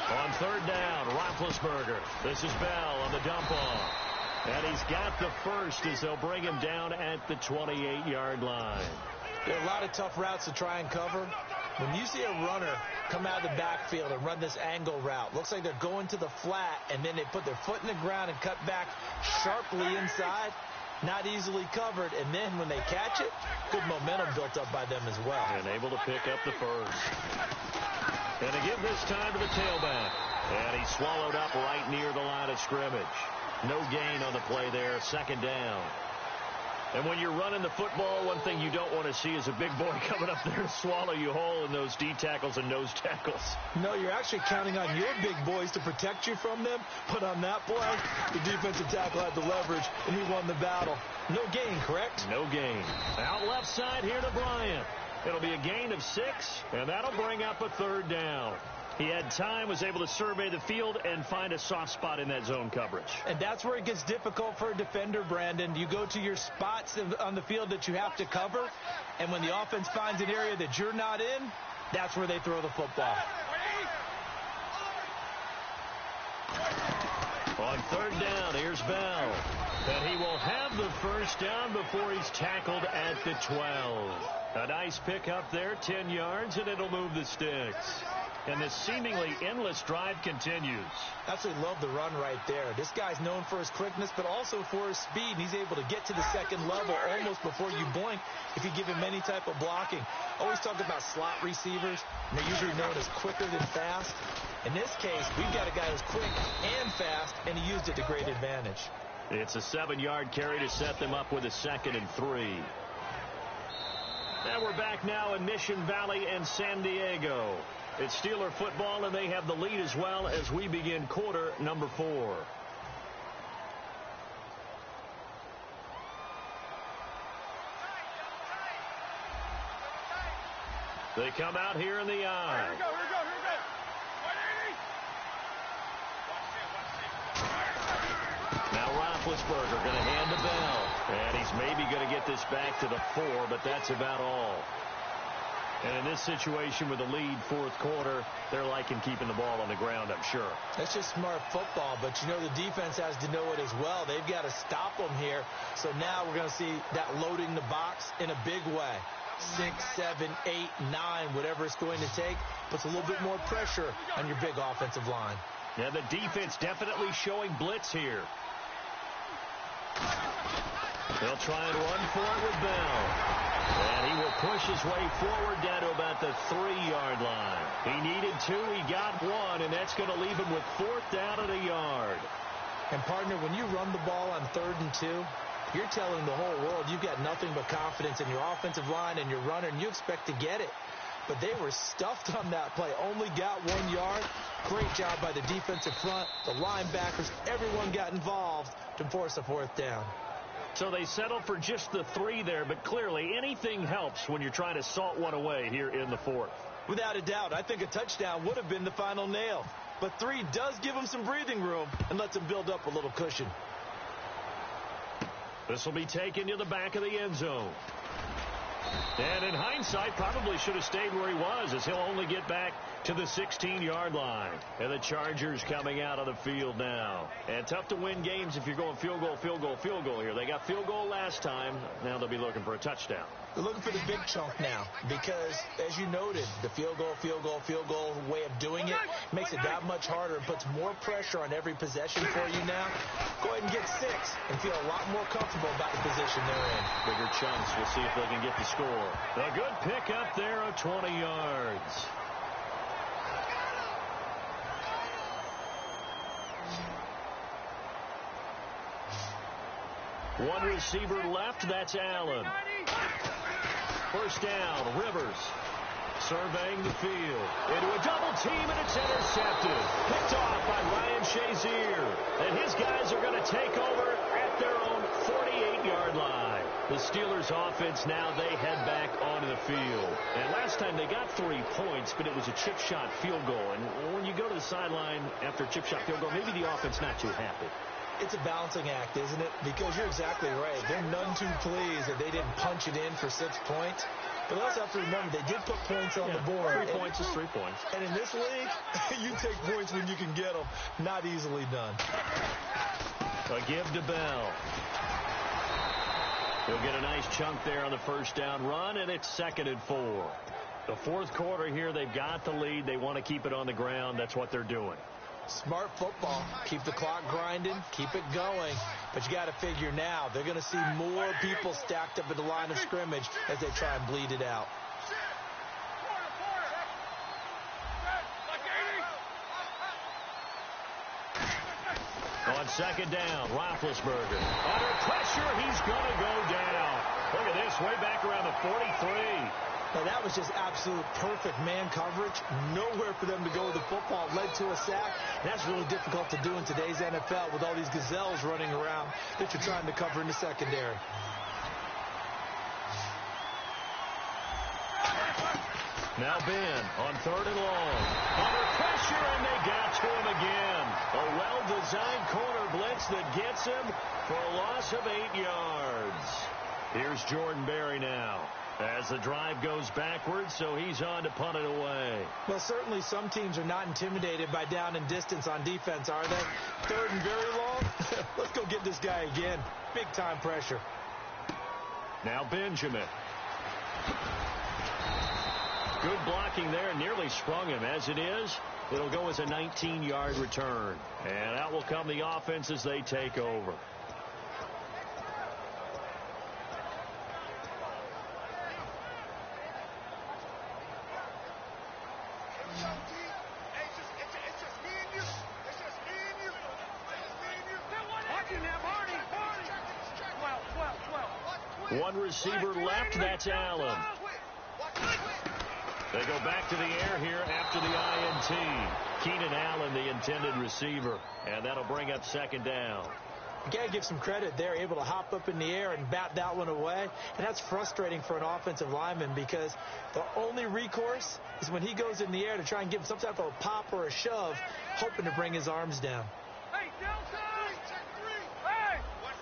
On 3rd down, Roethlisberger. This is Bell on the dump off. And he's got the first as they'll bring him down at the 28-yard line. There are a lot of tough routes to try and cover. When you see a runner come out of the backfield and run this angle route, looks like they're going to the flat, and then they put their foot in the ground and cut back sharply inside, not easily covered. And then when they catch it, good momentum built up by them as well. And able to pick up the first. And to give this time to the tailback. And he's swallowed up right near the line of scrimmage. No gain on the play there, 2nd down. And when you're running the football, one thing you don't want to see is a big boy coming up there to swallow you whole in those D tackles and nose tackles. No, you're actually counting on your big boys to protect you from them. But on that play, the defensive tackle had the leverage, and he won the battle. No gain, correct? No gain. Out left side here to Bryant. It'll be a gain of 6, and that'll bring up a 3rd down. He had time, was able to survey the field and find a soft spot in that zone coverage. And that's where it gets difficult for a defender, Brandon. You go to your spots on the field that you have to cover, and when the offense finds an area that you're not in, that's where they throw the football. On 3rd down, here's Bell. And he will have the first down before he's tackled at the 12. A nice pickup there, 10 yards, and it'll move the sticks. And this seemingly endless drive continues. Absolutely love the run right there. This guy's known for his quickness, but also for his speed. And he's able to get to the second level almost before you blink if you give him any type of blocking. Always talk about slot receivers, and they're usually known as quicker than fast. In this case, we've got a guy who's quick and fast, and he used it to great advantage. It's a 7-yard carry to set them up with a 2nd and 3. And we're back now in Mission Valley and San Diego. It's Steeler football, and they have the lead as well as we begin quarter number 4. They come out here in the eye. Here we go. Now Roethlisberger going to hand to Bell. And he's maybe going to get this back to the 4, but that's about all. And in this situation with the lead fourth quarter, they're liking keeping the ball on the ground, I'm sure. That's just smart football, but you know the defense has to know it as well. They've got to stop them here. So now we're going to see that loading the box in a big way. 6, 7, 8, 9, whatever it's going to take, puts a little bit more pressure on your big offensive line. Yeah, the defense definitely showing blitz here. They'll try and run for it with Bell. And he will push his way forward down to about the 3-yard line. He needed 2, he got 1, and that's going to leave him with 4th down and a yard. And, partner, when you run the ball on 3rd and 2, you're telling the whole world you've got nothing but confidence in your offensive line and your runner, and you expect to get it. But they were stuffed on that play. Only got 1 yard. Great job by the defensive front. The linebackers, everyone got involved to force a 4th down. So they settled for just the 3 there, but clearly anything helps when you're trying to salt one away here in the 4th. Without a doubt, I think a touchdown would have been the final nail. But 3 does give them some breathing room and lets them build up a little cushion. This will be taken to the back of the end zone. And in hindsight, probably should have stayed where he was, as he'll only get back to the 16-yard line. And the Chargers coming out of the field now. And tough to win games if you're going field goal, field goal, field goal here. They got field goal last time. Now they'll be looking for a touchdown. They're looking for the big chunk now because, as you noted, the field goal way of doing it makes it that much harder and puts more pressure on every possession for you now. Go ahead and get 6 and feel a lot more comfortable about the position they're in. Bigger chunks. We'll see if they can get the score. A good pickup there of 20 yards. One receiver left. That's Allen. First down, Rivers surveying the field. Into a double team, and it's intercepted. Picked off by Ryan Shazier. And his guys are going to take over at their own 48-yard line. The Steelers offense now, they head back onto the field. And last time they got 3 points, but it was a chip shot field goal. And when you go to the sideline after a chip shot field goal, maybe the offense not too happy. It's a balancing act, isn't it? Because you're exactly right. They're none too pleased that they didn't punch it in for 6 points. But let's have to remember, they did put points on the board. 3 points is 3 points. And in this league, you take points when you can get them. Not easily done. A give to Bell. He'll get a nice chunk there on the first down run, and it's 2nd and 4. The fourth quarter here, they've got the lead. They want to keep it on the ground. That's what they're doing. Smart football. Keep the clock grinding. Keep it going. But you got to figure now, they're going to see more people stacked up at the line of scrimmage as they try and bleed it out. On 2nd down, Roethlisberger. Under pressure, he's going to go down. Look at this, way back around the 43. Now, that was just absolute perfect man coverage. Nowhere for them to go with the football. Led to a sack. And that's really difficult to do in today's NFL with all these gazelles running around that you're trying to cover in the secondary. Now Ben on 3rd and long. Under pressure, and they got to him again. A well-designed corner blitz that gets him for a loss of 8 yards. Here's Jordan Berry now. As the drive goes backwards, so he's on to punt it away. Well, certainly some teams are not intimidated by down and distance on defense, are they? 3rd and very long? Let's go get this guy again. Big-time pressure. Now Benjamin. Good blocking there, nearly sprung him. As it is, it'll go as a 19-yard return. And out will come the offense as they take over. One receiver left, that's Allen. They go back to the air here after the INT. Keenan Allen, the intended receiver, and that'll bring up 2nd down. You got to give some credit. They're able to hop up in the air and bat that one away, and that's frustrating for an offensive lineman because the only recourse is when he goes in the air to try and give some type of a pop or a shove, hoping to bring his arms down. Hey, Delta! Hey! What's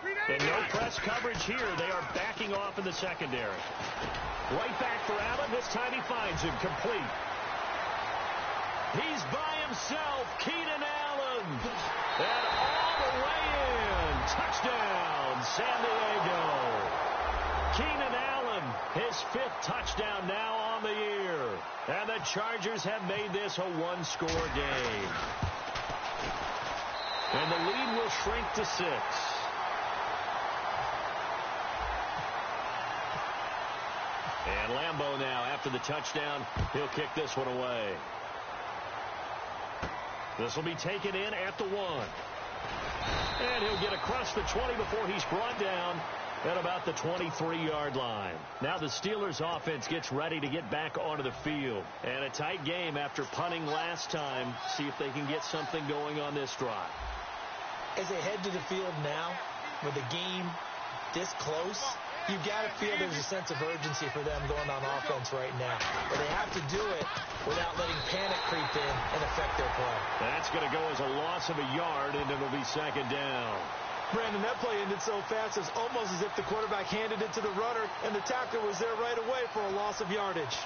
the And no press coverage here. They are backing off in the secondary. Right back for Allen. This time he finds him complete. He's by himself. Keenan Allen. And all the way in. Touchdown, San Diego. Keenan Allen, his 5th touchdown now on the year. And the Chargers have made this a one-score game. And the lead will shrink to 6. And Lambeau now, after the touchdown, he'll kick this one away. This will be taken in at the 1. And he'll get across the 20 before he's brought down at about the 23-yard line. Now the Steelers offense gets ready to get back onto the field. And a tight game after punting last time. See if they can get something going on this drive. As they head to the field now, with the game this close, you've got to feel there's a sense of urgency for them going on offense right now. But they have to do it without letting panic creep in and affect their play. That's going to go as a loss of a yard, and it'll be 2nd down. Brandon, that play ended so fast, it's almost as if the quarterback handed it to the runner, and the tackler was there right away for a loss of yardage.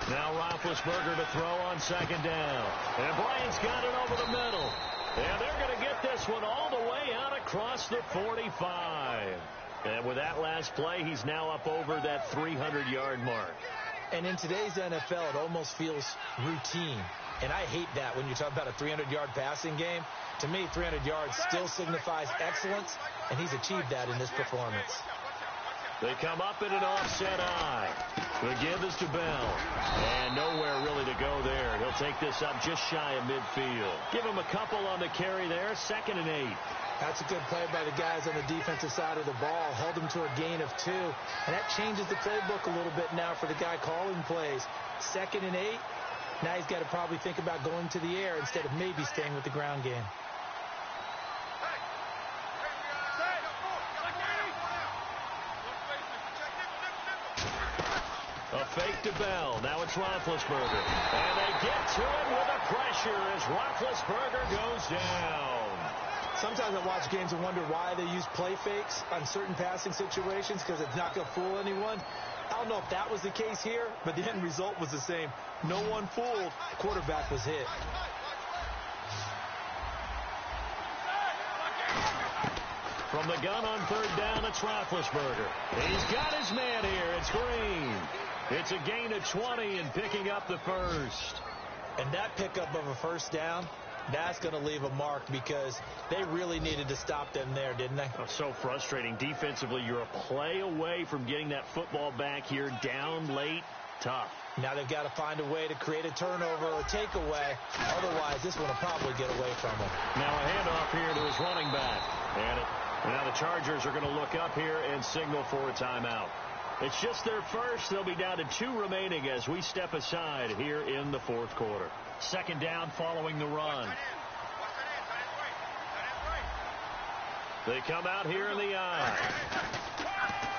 Now Roethlisberger to throw on 2nd down. And Bryant's got it over the middle. And they're going to get this one all the way out across the 45. And with that last play, he's now up over that 300-yard mark. And in today's NFL, it almost feels routine. And I hate that when you talk about a 300-yard passing game. To me, 300 yards still signifies excellence, and he's achieved that in this performance. They come up in an offset eye. The give is to Bell. And nowhere really to go there. He'll take this up just shy of midfield. Give him a couple on the carry there. 2nd and 8. That's a good play by the guys on the defensive side of the ball. Held him to a gain of 2. And that changes the playbook a little bit now for the guy calling plays. 2nd and 8. Now he's got to probably think about going to the air instead of maybe staying with the ground game. A fake to Bell. Now it's Roethlisberger. And they get to him with a pressure as Roethlisberger goes down. Sometimes I watch games and wonder why they use play fakes on certain passing situations, because it's not going to fool anyone. I don't know if that was the case here, but the end result was the same. No one fooled. The quarterback was hit. From the gun on 3rd down, it's Roethlisberger. He's got his man here. It's Green. It's a gain of 20 and picking up the 1st. And that pickup of a 1st down, that's going to leave a mark because they really needed to stop them there, didn't they? Oh, so frustrating. Defensively, you're a play away from getting that football back here down late. Tough. Now they've got to find a way to create a turnover or takeaway. Otherwise, this one will probably get away from them. Now a handoff here to his running back. And now the Chargers are going to look up here and signal for a timeout. It's just their first. They'll be down to 2 remaining as we step aside here in the 4th quarter. 2nd down following the run. They come out here in the eye.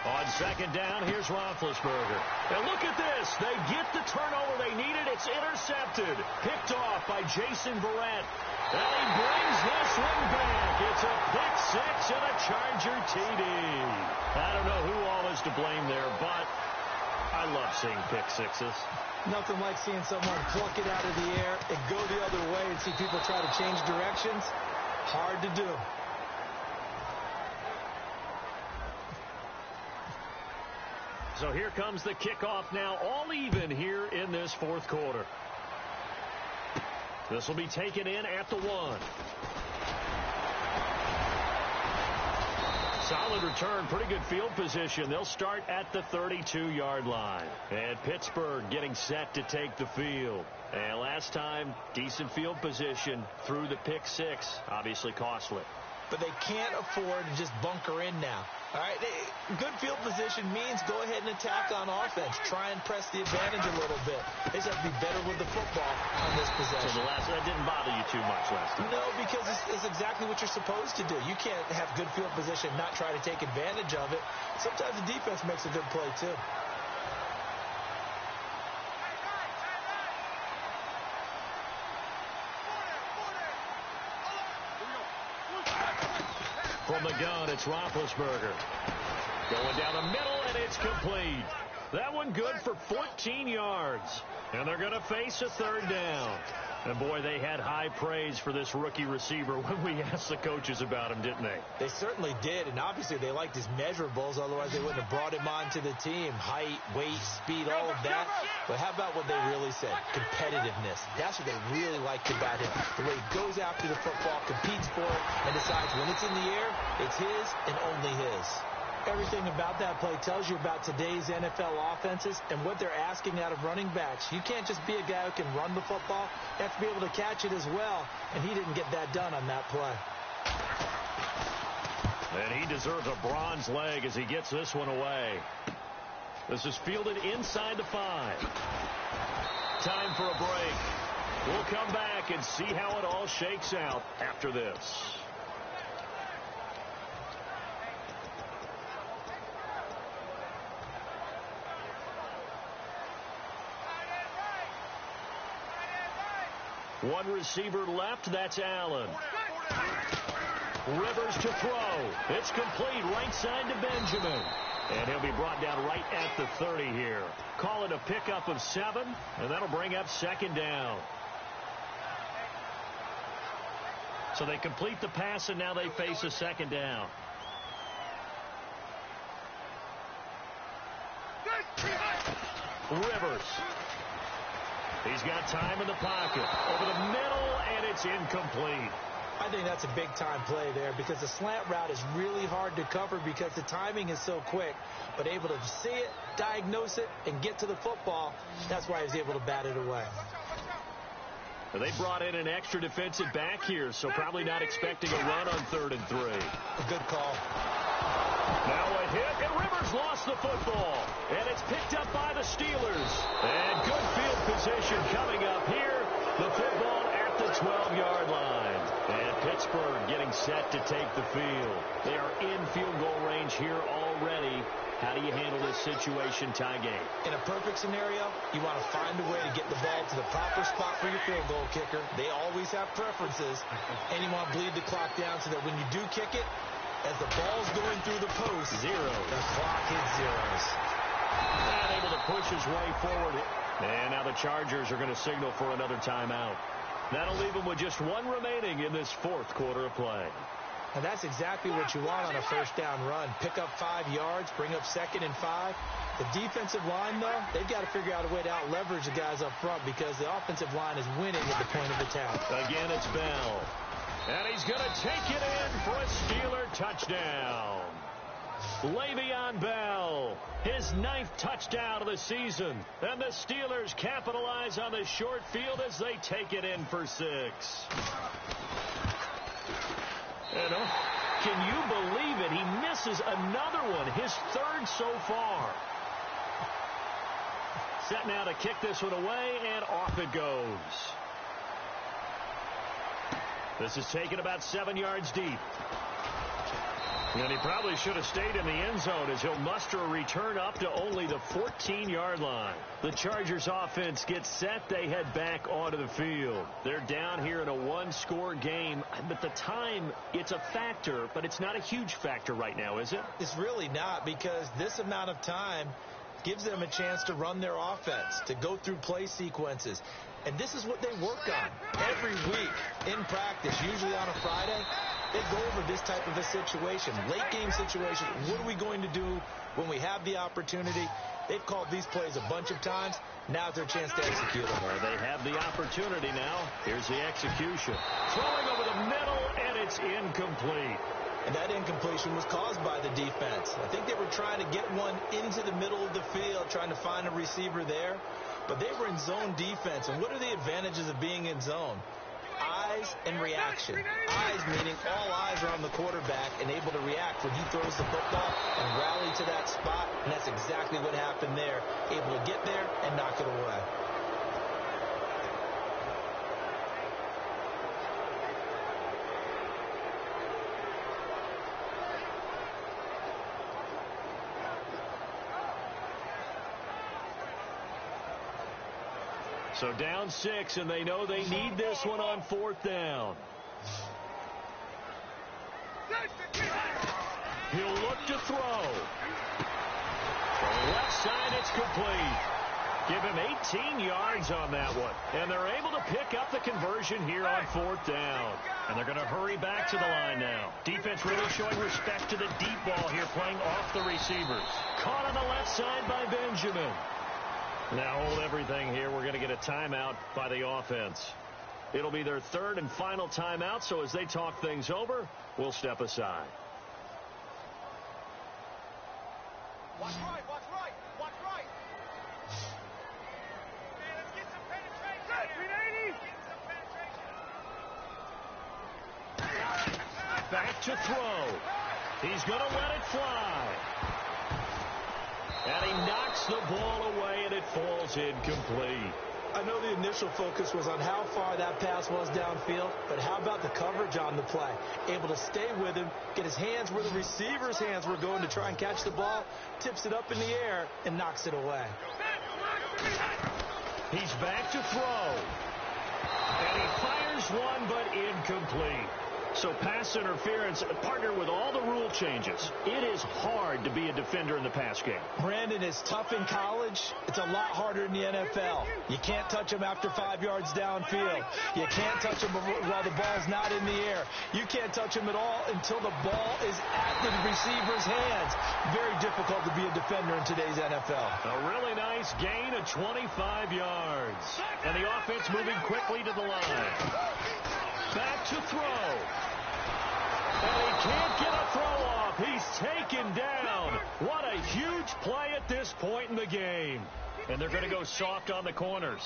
On 2nd down, here's Roethlisberger. And look at this. They get the turnover they needed. It's intercepted. Picked off by Jason Verrett. And he brings this one back. It's a pick 6 and a Charger TD. I don't know who all is to blame there, but I love seeing pick 6s. Nothing like seeing someone pluck it out of the air and go the other way and see people try to change directions. Hard to do. So here comes the kickoff now, all even here in this 4th quarter. This will be taken in at the 1. Solid return, pretty good field position. They'll start at the 32-yard line. And Pittsburgh getting set to take the field. And last time, decent field position through the pick 6, obviously costly. But they can't afford to just bunker in now. All right, good field position means go ahead and attack on offense. Try and press the advantage a little bit. They just have to be better with the football on the this possession. So that didn't bother you too much last time? No, because it's exactly what you're supposed to do. You can't have good field position and not try to take advantage of it. Sometimes the defense makes a good play, too. From the gun, it's Roethlisberger. Going down the middle, and it's complete. That one good for 14 yards. And they're going to face a third down. And, boy, they had high praise for this rookie receiver when we asked the coaches about him, didn't they? They certainly did, and obviously they liked his measurables. Otherwise, they wouldn't have brought him onto the team. Height, weight, speed, all of that. But how about what they really said? Competitiveness. That's what they really liked about him. The way he goes after the football, competes for it, and decides when it's in the air, it's his and only his. Everything about that play tells you about today's NFL offenses and what they're asking out of running backs. You can't just be a guy who can run the football. You have to be able to catch it as well, and he didn't get that done on that play. And he deserves a bronze leg as he gets this one away. This is fielded inside the 5. Time for a break. We'll come back and see how it all shakes out after this. One receiver left, that's Allen. Rivers to throw. It's complete right side to Benjamin. And he'll be brought down right at the 30 here. Call it a pickup of 7, and that'll bring up second down. So they complete the pass, and now they face a second down. Rivers. He's got time in the pocket. Over the middle, and it's incomplete. I think that's a big-time play there because the slant route is really hard to cover because the timing is so quick. But able to see it, diagnose it, and get to the football, that's why he was able to bat it away. They brought in an extra defensive back here, so probably not expecting a run on 3rd and 3. A good call. Now a hit, and Rivers lost the football. And it's picked up by the Steelers. And good field position coming up here. The football at the 12-yard line. And Pittsburgh getting set to take the field. They are in field goal range here already. How do you handle this situation, tie game? In a perfect scenario, you want to find a way to get the ball to the proper spot for your field goal kicker. They always have preferences. And you want to bleed the clock down so that when you do kick it, as the ball's going through the post, the clock hits zeros. Not able to push his way forward. And now the Chargers are going to signal for another timeout. That'll leave them with just 1 remaining in this 4th quarter of play. And that's exactly what you want on a first down run. Pick up 5 yards, bring up 2nd and 5. The defensive line, though, they've got to figure out a way to out-leverage the guys up front because the offensive line is winning at the point of attack. Again, it's Bell. And he's going to take it in for a Steeler touchdown. Le'Veon Bell, his 9th touchdown of the season. And the Steelers capitalize on the short field as they take it in for 6. And, can you believe it? He misses another one, his 3rd so far. Set now to kick this one away, and off it goes. This is taken about 7 yards deep. And he probably should have stayed in the end zone as he'll muster a return up to only the 14-yard line. The Chargers offense gets set. They head back onto the field. They're down here in a 1-score game. But the time, it's a factor, but it's not a huge factor right now, is it? It's really not because this amount of time gives them a chance to run their offense, to go through play sequences. And this is what they work on every week in practice, usually on a Friday. They go over this type of a situation, late game situation. What are we going to do when we have the opportunity? They've called these plays a bunch of times. Now's their chance to execute them. Well, they have the opportunity now. Here's the execution. Throwing over the middle, and it's incomplete. And that incompletion was caused by the defense. I think they were trying to get one into the middle of the field, trying to find a receiver there. But they were in zone defense. And what are the advantages of being in zone? Eyes and reaction. Eyes meaning all eyes are on the quarterback and able to react when he throws the football and rally to that spot. And that's exactly what happened there. Able to get there and knock it away. So down 6, and they know they need this one on 4th down. He'll look to throw. Left side, it's complete. Give him 18 yards on that one. And they're able to pick up the conversion here on 4th down. And they're going to hurry back to the line now. Defense really showing respect to the deep ball here, playing off the receivers. Caught on the left side by Benjamin. Now hold everything here. We're going to get a timeout by the offense. It'll be their 3rd and final timeout, so as they talk things over, we'll step aside. Watch right, watch right, watch right. Hey, let's get some penetration. Back to throw. He's going to let it fly. And he knocks the ball away, and it falls incomplete. I know the initial focus was on how far that pass was downfield, but how about the coverage on the play? Able to stay with him, get his hands where the receiver's hands were going to try and catch the ball, tips it up in the air, and knocks it away. He's back to throw. And he fires one, but incomplete. So pass interference, partnered with all the rule changes. It is hard to be a defender in the pass game. Brandon, is tough in college. It's a lot harder in the NFL. You can't touch him after 5 yards downfield. You can't touch him while the ball's not in the air. You can't touch him at all until the ball is at the receiver's hands. Very difficult to be a defender in today's NFL. A really nice gain of 25 yards. And the offense moving quickly to the line. Back to throw. And he can't get a throw off. He's taken down. What a huge play at this point in the game. And they're going to go soft on the corners.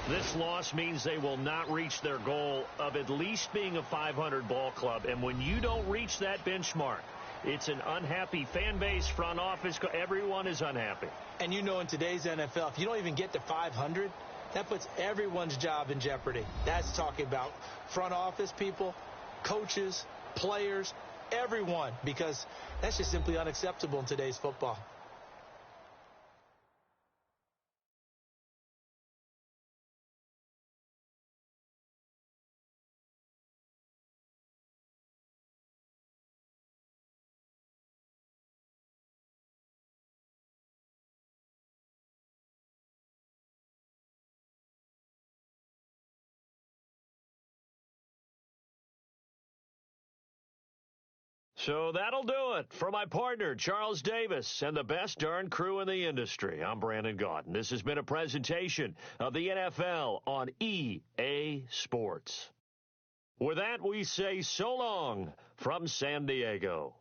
This loss means they will not reach their goal of at least being a 500 ball club. And when you don't reach that benchmark, it's an unhappy fan base, front office. Everyone is unhappy. And you know, in today's NFL, if you don't even get to 500, that puts everyone's job in jeopardy. That's talking about front office people, coaches, players, everyone, because that's just simply unacceptable in today's football. So that'll do it for my partner, Charles Davis, and the best darn crew in the industry. I'm Brandon Gaudin. This has been a presentation of the NFL on EA Sports. With that, we say so long from San Diego.